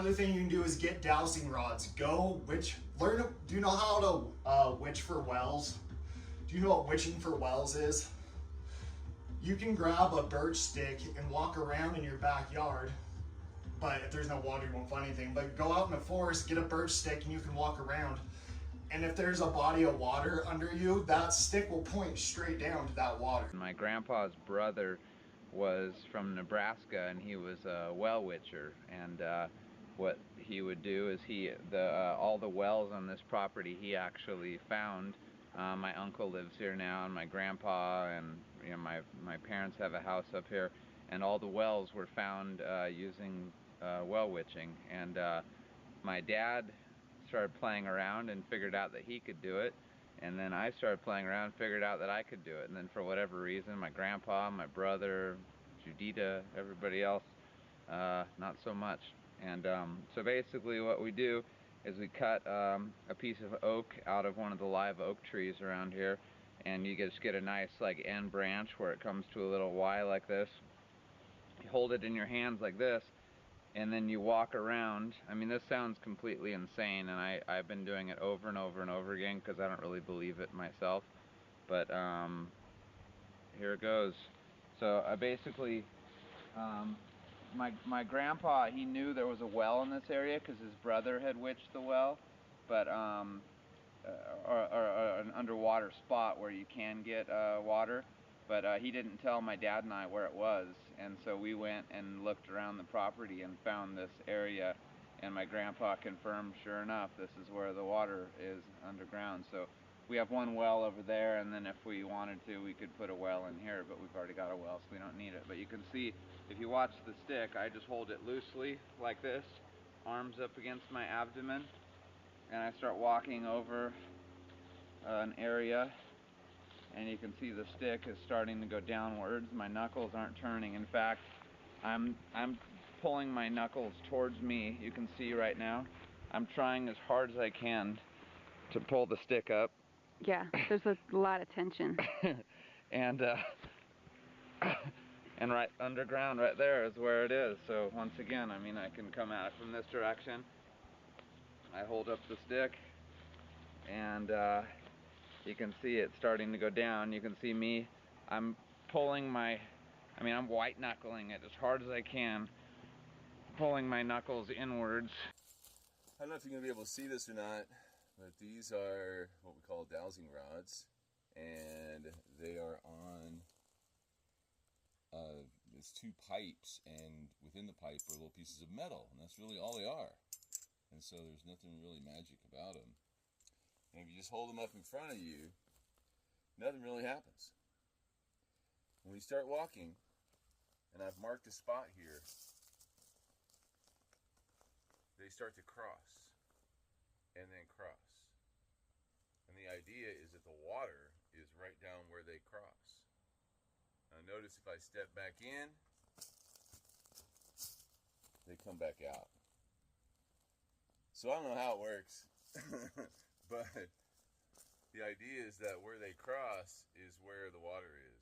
Another thing you can do is get dowsing rods. Do you know how to witch for wells? Do you know what witching for wells is? You can grab a birch stick and walk around in your backyard, but if there's no water, you won't find anything. But go out in the forest, get a birch stick, and you can walk around. And if there's a body of water under you, that stick will point straight down to that water. My grandpa's brother was from Nebraska, and he was a well witcher. And what he would do is all the wells on this property he actually found. My uncle lives here now, and my grandpa, and my parents have a house up here, and all the wells were found using well witching. And my dad started playing around and figured out that he could do it, and then I started playing around and figured out that I could do it. And then for whatever reason, my grandpa, my brother, Judita, everybody else, not so much. And so basically what we do is we cut a piece of oak out of one of the live oak trees around here, and you just get a nice like end branch where it comes to a little Y like this. You hold it in your hands like this, and then you walk around. I mean, this sounds completely insane, and I've been doing it over and over and over again because I don't really believe it myself. But here it goes. So I basically, my grandpa, he knew there was a well in this area because his brother had witched the well, but or an underwater spot where you can get water. But he didn't tell my dad and I where it was, and so we went and looked around the property and found this area, and my grandpa confirmed, sure enough, this is where the water is underground. So we have one well over there, and then if we wanted to, we could put a well in here, but we've already got a well, so we don't need it. But you can see, if you watch the stick, I just hold it loosely like this, arms up against my abdomen, and I start walking over an area, and you can see the stick is starting to go downwards. My knuckles aren't turning. In fact, I'm pulling my knuckles towards me. You can see right now. I'm trying as hard as I can to pull the stick up. Yeah, there's a lot of tension. and and right underground right there is where it is. So once again, I mean, I can come at it from this direction. I hold up the stick, and you can see it starting to go down. You can see me, I'm pulling I'm white knuckling it as hard as I can, pulling my knuckles inwards. I don't know if you're going to be able to see this or not, but these are what we call dowsing rods, and they are on there's two pipes, and within the pipe are little pieces of metal, and that's really all they are. And so there's nothing really magic about them. And if you just hold them up in front of you, nothing really happens. When you start walking, and I've marked a spot here, they start to cross, and then cross. And the idea is that the water is right down where they cross. Now notice if I step back in, they come back out. So I don't know how it works, but the idea is that where they cross is where the water is.